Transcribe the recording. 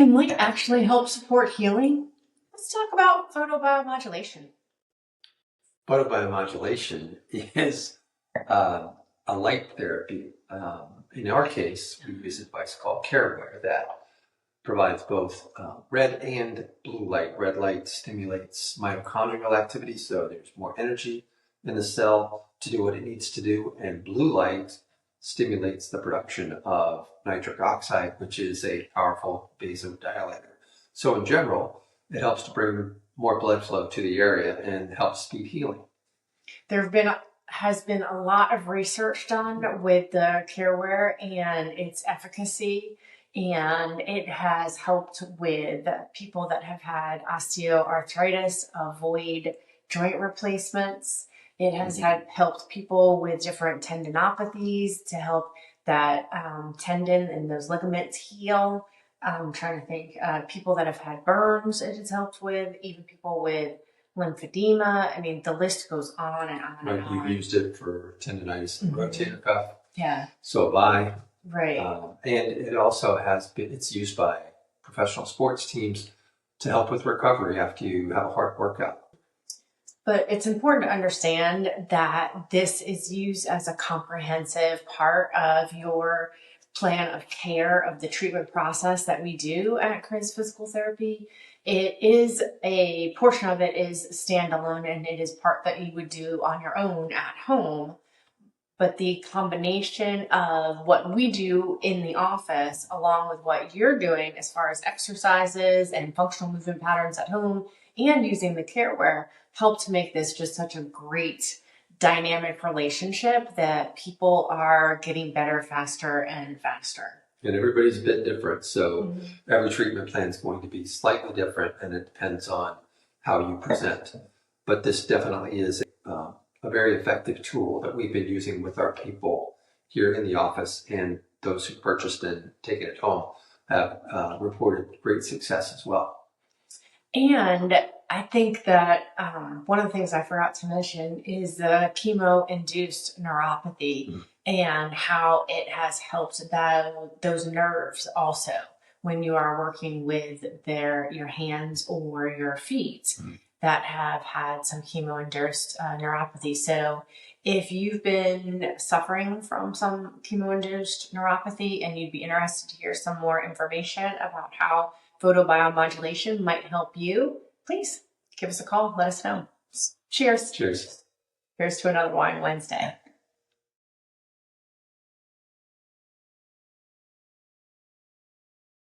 Can light actually help support healing? Let's talk about photobiomodulation. Photobiomodulation is a light therapy. In our case, we use a device called CareWear that provides both red and blue light. Red light stimulates mitochondrial activity, so there's more energy in the cell to do what it needs to do, and blue light stimulates the production of nitric oxide, which is a powerful vasodilator. So in general, it helps to bring more blood flow to the area and helps speed healing. Has been a lot of research done with the CareWear and its efficacy, and it has helped with people that have had osteoarthritis avoid joint replacements. It has helped people with different tendinopathies to help that tendon and those ligaments heal. I'm trying to think, people that have had burns, it has helped with, even people with lymphedema. I mean, the list goes on and on and on. You've used it for tendonitis and rotator cuff. Yeah. So have I. Right. And it also it's used by professional sports teams to help with recovery after you have a hard workout. But it's important to understand that this is used as a comprehensive part of your plan of care of the treatment process that we do at Kriz Physical Therapy. It is a portion of it is standalone, and it is part that you would do on your own at home. But the combination of what we do in the office along with what you're doing as far as exercises and functional movement patterns at home and using the CareWear help to make this just such a great dynamic relationship that people are getting better faster and faster. And everybody's a bit different, so every treatment plan is going to be slightly different, and it depends on how you present. But this definitely is a very effective tool that we've been using with our people here in the office, and those who purchased and taken it home have reported great success as well. And I think that one of the things I forgot to mention is the chemo-induced neuropathy and how it has helped those nerves also when you are working with your hands or your feet that have had some chemo-induced neuropathy. So if you've been suffering from some chemo-induced neuropathy and you'd be interested to hear some more information about how photobiomodulation might help you, please give us a call. Let us know. Cheers. Cheers. Here's to another Wine Wednesday.